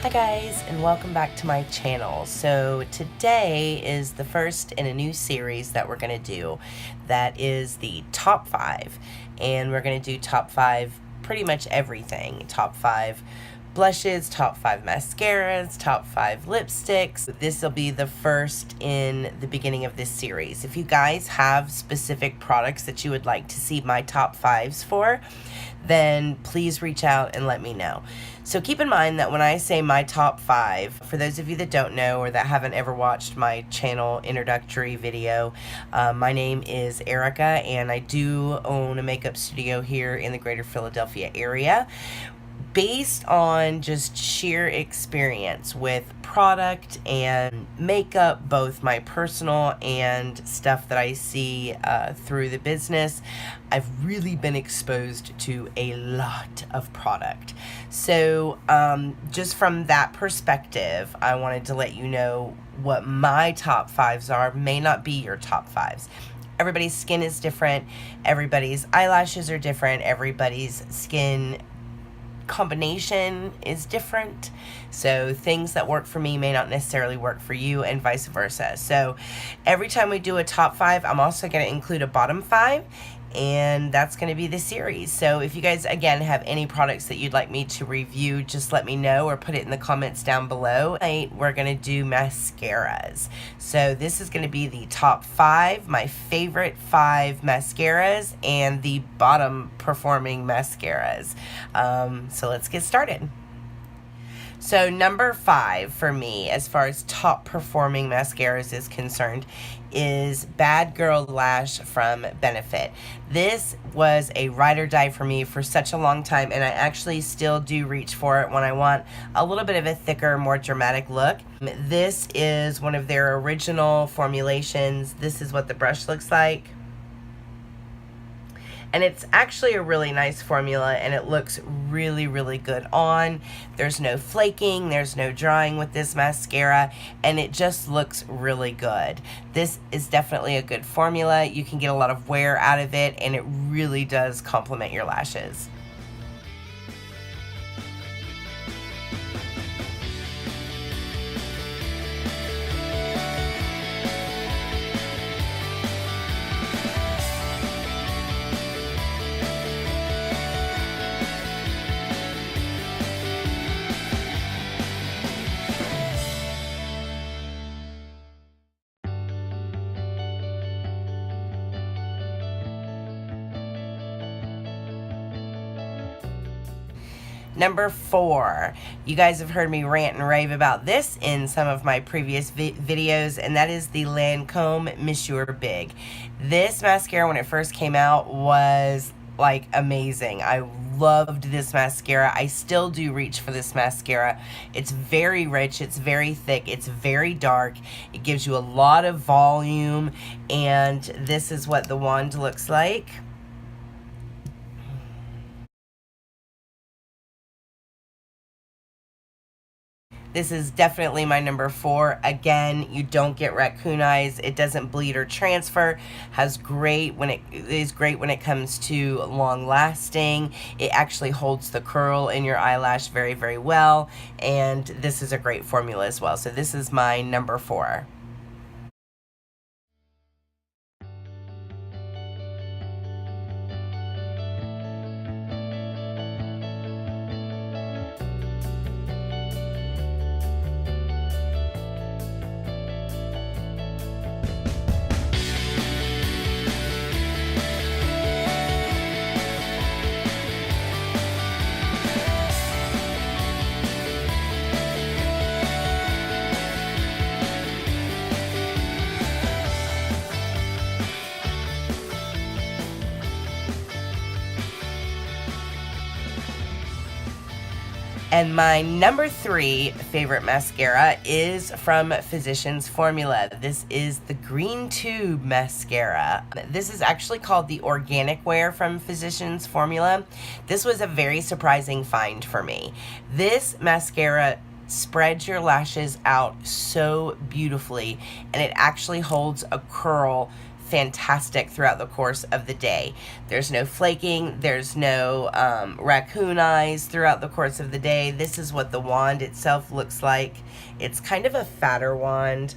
Hi guys, and welcome back to my channel. So today is the first in a new series that we're going to do that is the top 5, and we're going to do top 5 pretty much everything. Top 5 blushes, top 5 mascaras, top 5 lipsticks. This will be the first in the beginning of this series. If you guys have specific products that you would like to see my top 5s for, then please reach out and let me know. So keep in mind that when I say my top 5, for those of you that don't know or that haven't ever watched my channel introductory video, my name is Erica, and I do own a makeup studio here in the greater Philadelphia area. Based on just sheer experience with product and makeup, both my personal and stuff that I see through the business, I've really been exposed to a lot of product. So just from that perspective, I wanted to let you know what my top 5s are. May not be your top 5s. Everybody's skin is different. Everybody's eyelashes are different. Everybody's skin combination is different, so things that work for me may not necessarily work for you, and vice versa. So every time we do a top 5, I'm also going to include a bottom 5, and that's going to be the series. So if you guys again have any products that you'd like me to review, just let me know or put it in the comments down below. Tonight we're going to do mascaras. So this is going to be the top 5, my favorite 5 mascaras, and the bottom performing mascaras. So let's get started. So number 5 for me, as far as top performing mascaras is concerned, is Bad Girl Lash from Benefit. This was a ride or die for me for such a long time, and I actually still do reach for it when I want a little bit of a thicker, more dramatic look. This is one of their original formulations. This is what the brush looks like. And it's actually a really nice formula, and it looks really, really good on. There's no flaking, there's no drying with this mascara, and it just looks really good. This is definitely a good formula. You can get a lot of wear out of it, and it really does complement your lashes. Number 4, you guys have heard me rant and rave about this in some of my previous videos, and that is the Lancome Monsieur Big. This mascara, when it first came out, was like amazing. I loved this mascara. I still do reach for this mascara. It's very rich, it's very thick, it's very dark. It gives you a lot of volume, and this is what the wand looks like. This is definitely my number 4. Again, you don't get raccoon eyes. It doesn't bleed or transfer. Is great when it comes to long lasting. It actually holds the curl in your eyelash very, very well. And this is a great formula as well. So this is my number 4. And my number 3 favorite mascara is from Physicians Formula. This is the Green Tube Mascara. This is actually called the Organic Wear from Physicians Formula. This was a very surprising find for me. This mascara spreads your lashes out so beautifully, and it actually holds a curl fantastic throughout the course of the day. There's no flaking, there's no raccoon eyes throughout the course of the day. This is what the wand itself looks like. It's kind of a fatter wand.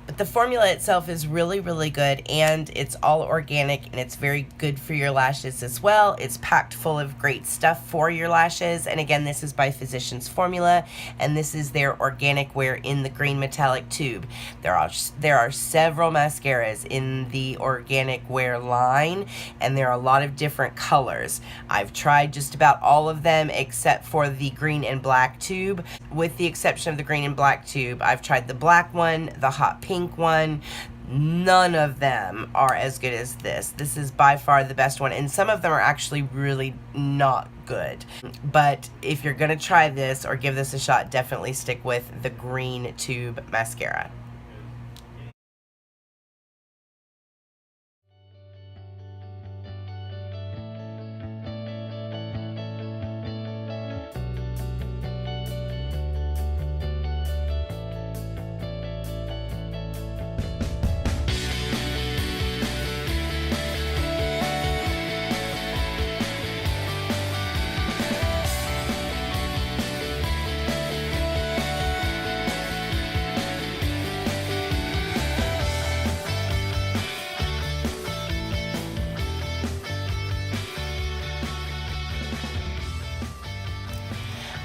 But the formula itself is really, really good, and it's all organic, and it's very good for your lashes as well. It's packed full of great stuff for your lashes. And again, this is by Physicians Formula, and this is their organic wear in the green metallic tube. There are several mascaras in the organic wear line, and there are a lot of different colors. I've tried just about all of them except for the green and black tube. With the exception of the green and black tube, I've tried the black one, the hot pink one. None of them are as good as this. This is by far the best one, and some of them are actually really not good. But if you're gonna try this or give this a shot, definitely stick with the green tube mascara.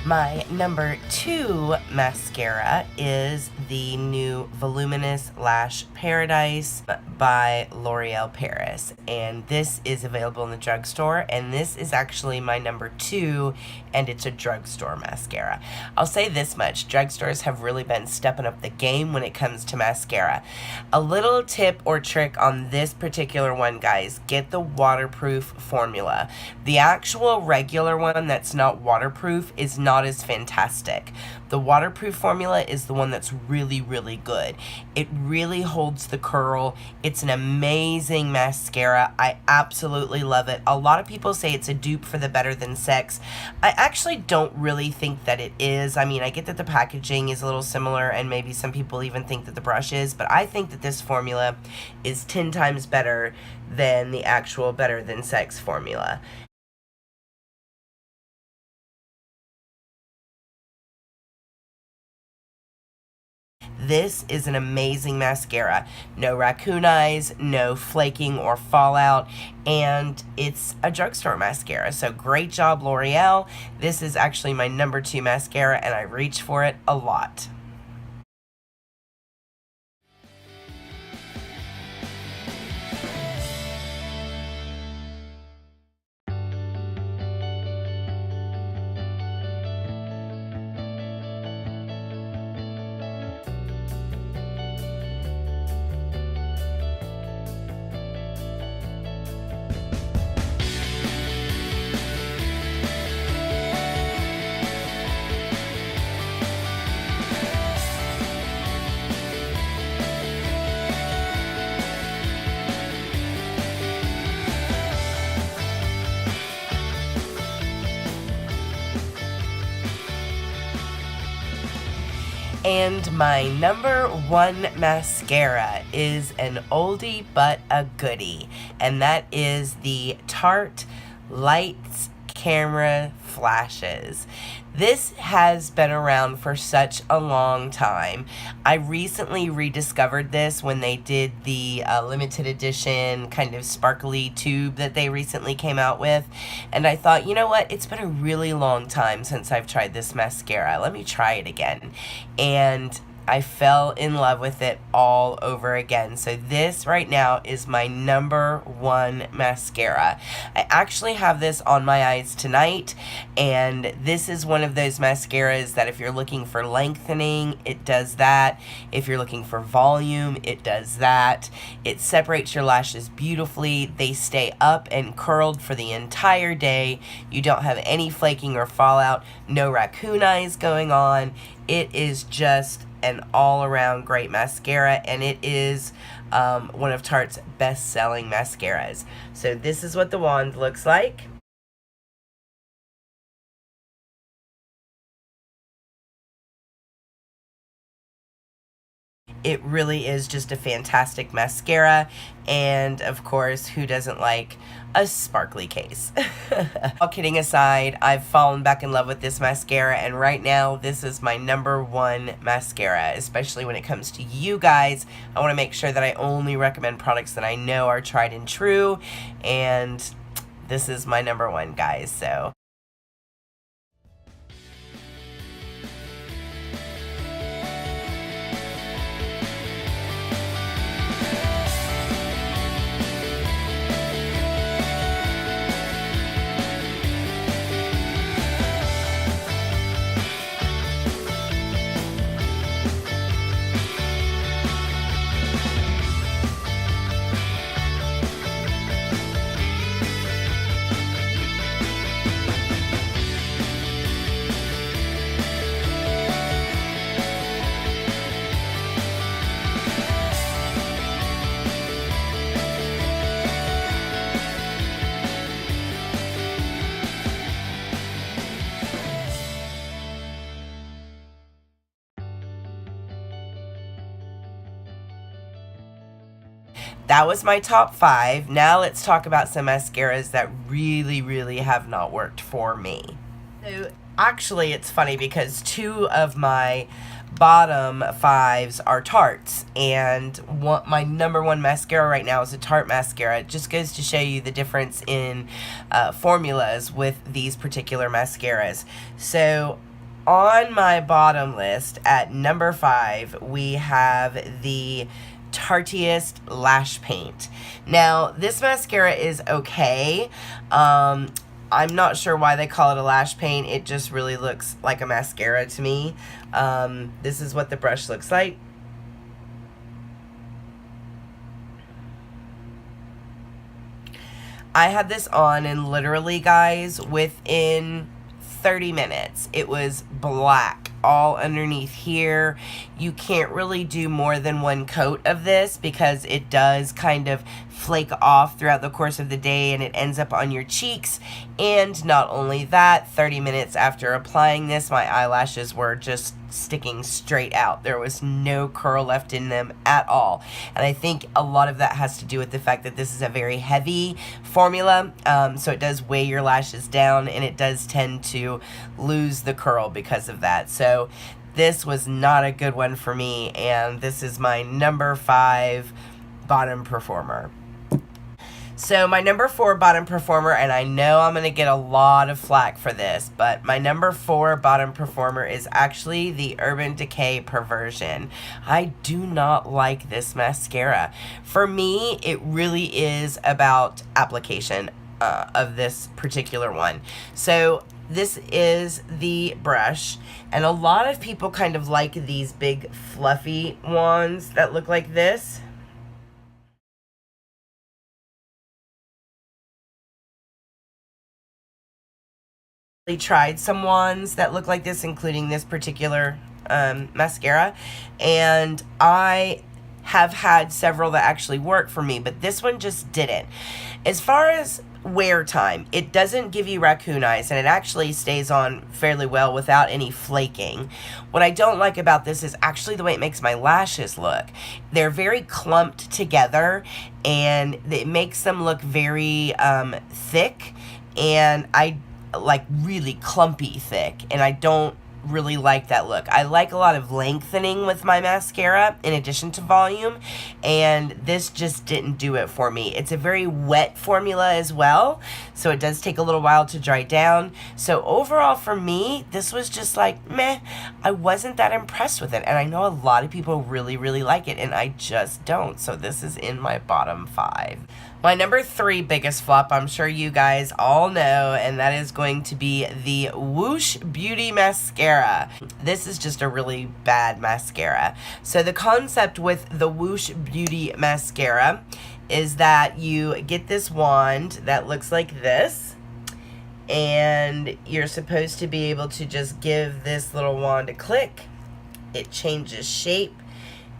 My number 2 mascara is the new Voluminous Lash Paradise by L'Oreal Paris, and this is available in the drugstore, and this is actually my number 2, and it's a drugstore mascara. I'll say this much, drugstores have really been stepping up the game when it comes to mascara. A little tip or trick on this particular one, guys: get the waterproof formula. The actual regular one that's not waterproof is not as fantastic. The waterproof formula is the one that's really, really good. It really holds the curl. It's an amazing mascara. I absolutely love it. A lot of people say it's a dupe for the Better Than Sex. I actually don't really think that it is. I mean, I get that the packaging is a little similar, and maybe some people even think that the brush is, but I think that this formula is 10 times better than the actual Better Than Sex formula. This is an amazing mascara. No raccoon eyes, no flaking or fallout, and it's a drugstore mascara. So great job, L'Oreal. This is actually my number 2 mascara, and I reach for it a lot. And my number 1 mascara is an oldie but a goodie, and that is the Tarte Lights Camera Flashes. This has been around for such a long time. I recently rediscovered this when they did the limited edition kind of sparkly tube that they recently came out with, and I thought, you know what, it's been a really long time since I've tried this mascara. Let me try it again. And I fell in love with it all over again. So this right now is my number 1 mascara. I actually have this on my eyes tonight, and this is one of those mascaras that if you're looking for lengthening, it does that. If you're looking for volume, it does that. It separates your lashes beautifully. They stay up and curled for the entire day. You don't have any flaking or fallout, no raccoon eyes going on. It is just an all-around great mascara, and it is one of Tarte's best-selling mascaras. So this is what the wand looks like. it really is just a fantastic mascara. And of course, who doesn't like a sparkly case? All kidding aside, I've fallen back in love with this mascara, and right now this is my #1 mascara, especially when it comes to you guys. I want to make sure that I only recommend products that I know are tried and true, and this is my #1, guys. So that was my top 5. Now let's talk about some mascaras that really have not worked for me. So actually, it's funny because 2 of my bottom 5s are Tartes, and my #1 mascara right now is a Tarte mascara. It just goes to show you the difference in formulas with these particular mascaras. So on my bottom list at #5, we have the Tartiest Lash Paint. Now, this mascara is okay. I'm not sure why they call it a lash paint. It just really looks like a mascara to me. This is what the brush looks like. I had this on, and literally, guys, within 30 minutes, it was black all underneath here. You can't really do more than 1 coat of this because it does kind of flake off throughout the course of the day, and it ends up on your cheeks. And not only that, 30 minutes after applying this, my eyelashes were just sticking straight out. There was no curl left in them at all. And I think a lot of that has to do with the fact that this is a very heavy formula, so it does weigh your lashes down, and it does tend to lose the curl because of that. So this was not a good one for me, and this is my #5 bottom performer. So my #4 bottom performer, and I know I'm going to get a lot of flack for this, but my #4 bottom performer is actually the Urban Decay Perversion. I do not like this mascara. For me, it really is about application of this particular one. So this is the brush, and a lot of people kind of like these big fluffy ones that look like this. I tried some ones that look like this, including this particular mascara, and I have had several that actually work for me, but this one just didn't. As far as wear time, it doesn't give you raccoon eyes, and it actually stays on fairly well without any flaking. What I don't like about this is actually the way it makes my lashes look. They're very clumped together, and it makes them look very thick, and I like really clumpy thick, and I don't really like that look. I like a lot of lengthening with my mascara in addition to volume, and this just didn't do it for me. It's a very wet formula as well, so it does take a little while to dry down. So overall for me, this was just like meh. I wasn't that impressed with it, and I know a lot of people really like it, and I just don't. So this is in my bottom 5. My #3 biggest flop, I'm sure you guys all know, and that is going to be the Whoosh Beauty Mascara. This is just a really bad mascara. So the concept with the Whoosh Beauty Mascara is that you get this wand that looks like this, and you're supposed to be able to just give this little wand a click. It changes shape,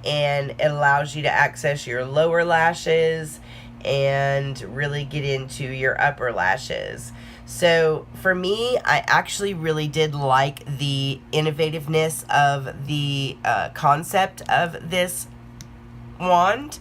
and it allows you to access your lower lashes and really get into your upper lashes. So for me, I actually really did like the innovativeness of the concept of this wand.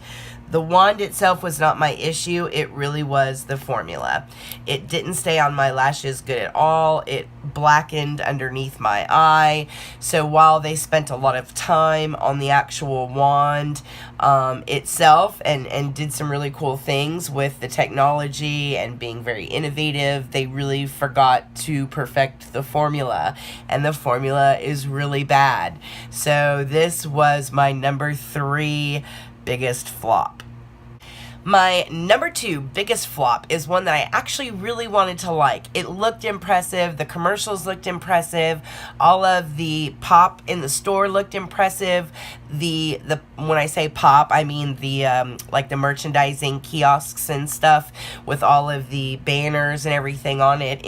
The wand itself was not my issue. It really was the formula. It didn't stay on my lashes good at all. It blackened underneath my eye. So while they spent a lot of time on the actual wand itself and did some really cool things with the technology and being very innovative, they really forgot to perfect the formula. And the formula is really bad. So this was my number 3 biggest flop. My number 2 biggest flop is one that I actually really wanted to like. It looked impressive. The commercials looked impressive. All of the pop in the store looked impressive. The when I say pop, I mean the like the merchandising kiosks and stuff with all of the banners and everything on it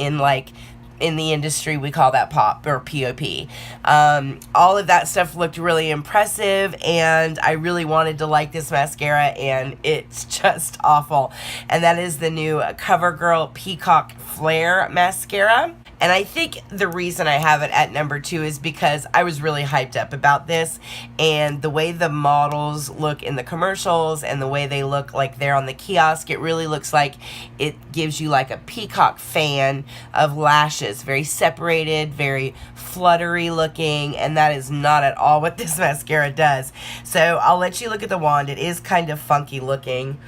in the industry, we call that pop or POP. All of that stuff looked really impressive, and I really wanted to like this mascara, and it's just awful. And that is the new CoverGirl Peacock Flare Mascara. And I think the reason I have it at number 2 is because I was really hyped up about this, and the way the models look in the commercials and the way they look like they're on the kiosk, it really looks like it gives you like a peacock fan of lashes, very separated, very fluttery looking, and that is not at all what this mascara does. So I'll let you look at the wand. It is kind of funky looking.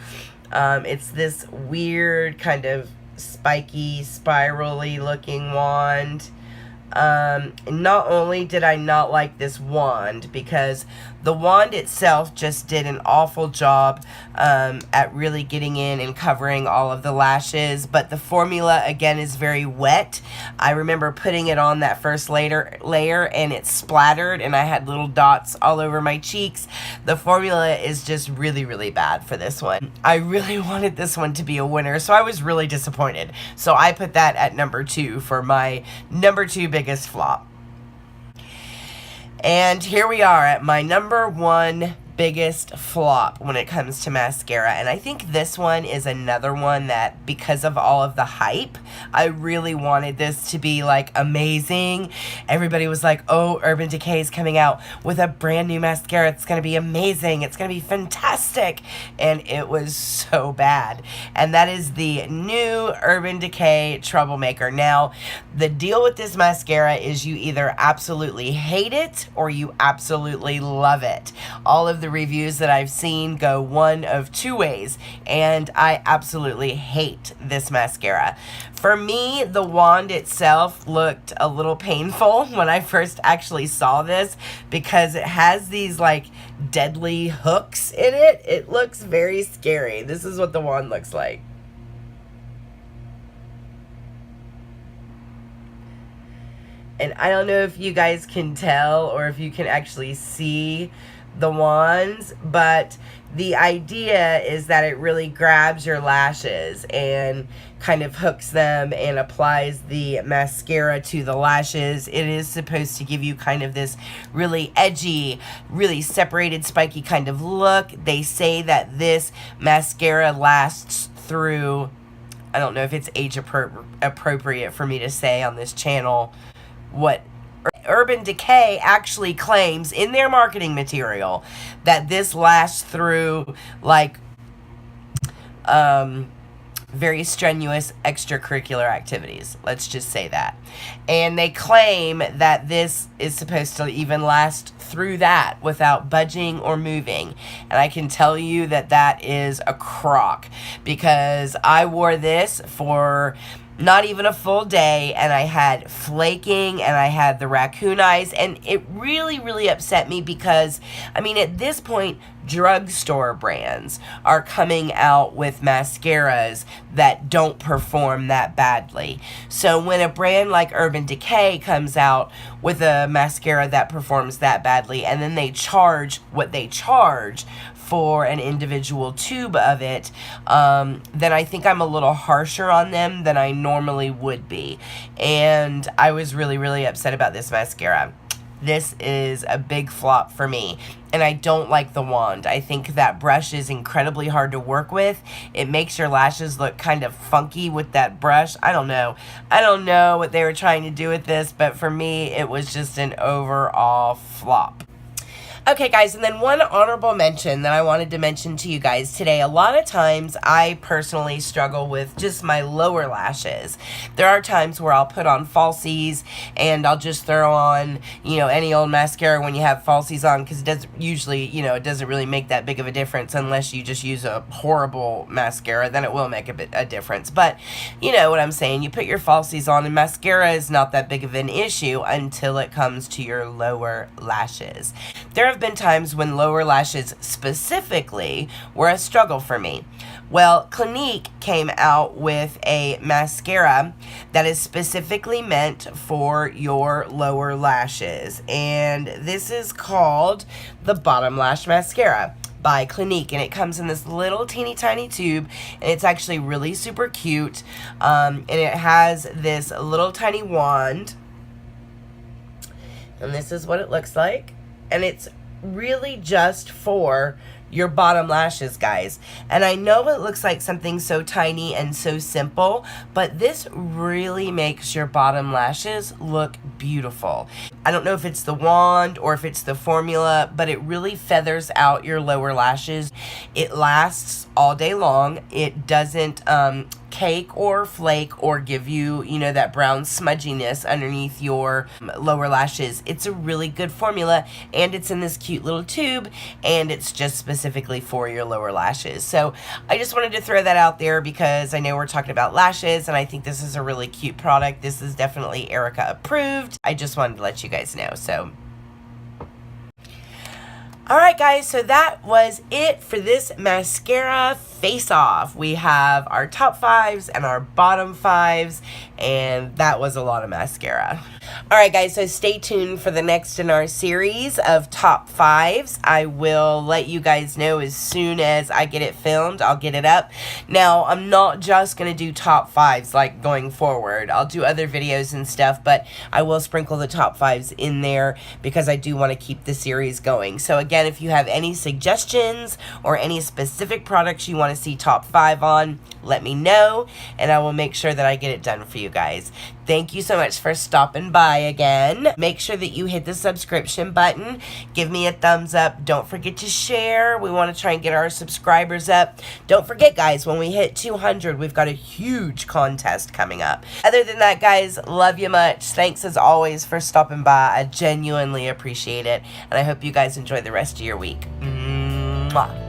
It's this weird kind of spiky, spirally looking wand. Not only did I not like this wand, because the wand itself just did an awful job at really getting in and covering all of the lashes, but the formula again is very wet. I remember putting it on that first layer and it splattered and I had little dots all over my cheeks. The formula is just really, really bad for this one. I really wanted this one to be a winner, so I was really disappointed. So I put that at number 2 for my number 2 biggest flop. And here we are at my number 1 biggest flop when it comes to mascara. And I think this one is another one that, because of all of the hype, I really wanted this to be like amazing. Everybody was like, oh, Urban Decay is coming out with a brand new mascara. It's going to be amazing. It's going to be fantastic. And it was so bad. And that is the new Urban Decay Troublemaker. Now, the deal with this mascara is you either absolutely hate it or you absolutely love it. All of the reviews that I've seen go one of 2 ways, and I absolutely hate this mascara. For me, the wand itself looked a little painful when I first actually saw this, because it has these like deadly hooks in it. It looks very scary. This is what the wand looks like. And I don't know if you guys can tell or if you can actually see the wands, but the idea is that it really grabs your lashes and kind of hooks them and applies the mascara to the lashes. It is supposed to give you kind of this really edgy, really separated, spiky kind of look. They say that this mascara lasts through, I don't know if it's age appropriate for me to say on this channel what Urban Decay actually claims in their marketing material, that this lasts through like very strenuous extracurricular activities. Let's just say that. And they claim that this is supposed to even last through that without budging or moving. And I can tell you that that is a crock, because I wore this for not even a full day, and I had flaking and I had the raccoon eyes, and it really, really upset me because, I mean, at this point, drugstore brands are coming out with mascaras that don't perform that badly. So when a brand like Urban Decay comes out with a mascara that performs that badly, and then they charge what they charge for an individual tube of it, then I think I'm a little harsher on them than I normally would be. And I was really, really upset about this mascara. This is a big flop for me, and I don't like the wand. I think that brush is incredibly hard to work with. It makes your lashes look kind of funky with that brush. I don't know. I don't know what they were trying to do with this, but for me, it was just an overall flop. Okay, guys, and then one honorable mention that I wanted to mention to you guys today. A lot of times I personally struggle with just my lower lashes. There are times where I'll put on falsies and I'll just throw on, any old mascara when you have falsies on, because it doesn't usually, it doesn't really make that big of a difference unless you just use a horrible mascara. Then it will make a difference. But you know what I'm saying. You put your falsies on, and mascara is not that big of an issue until it comes to your lower lashes. There have been times when lower lashes specifically were a struggle for me. Well, Clinique came out with a mascara that is specifically meant for your lower lashes, and this is called the Bottom Lash Mascara by Clinique, and it comes in this little teeny tiny tube, and it's actually really super cute, and it has this little tiny wand, and this is what it looks like, and it's really just for your bottom lashes, guys. And I know it looks like something so tiny and so simple, but this really makes your bottom lashes look beautiful. I don't know if it's the wand or if it's the formula, but it really feathers out your lower lashes. It lasts all day long. It doesn't cake or flake or give you, that brown smudginess underneath your lower lashes. It's a really good formula, and it's in this cute little tube, and it's just specifically for your lower lashes. So I just wanted to throw that out there because I know we're talking about lashes, and I think this is a really cute product. This is definitely Erica approved. I just wanted to let you guys know. So alright, guys, so that was it for this mascara face-off. We have our top 5s and our bottom 5s, and that was a lot of mascara. Alright, guys, so stay tuned for the next in our series of top 5s. I will let you guys know as soon as I get it filmed. I'll get it up. Now, I'm not just going to do top 5s like going forward. I'll do other videos and stuff, but I will sprinkle the top 5s in there because I do want to keep the series going. So again, if you have any suggestions or any specific products you want to see top 5 on, let me know, and I will make sure that I get it done for you guys. Thank you so much for stopping by again. Make sure that you hit the subscription button. Give me a thumbs up. Don't forget to share. We want to try and get our subscribers up. Don't forget, guys, when we hit 200, we've got a huge contest coming up. Other than that, guys, love you much. Thanks as always for stopping by. I genuinely appreciate it, and I hope you guys enjoy the rest of your week. Mwah.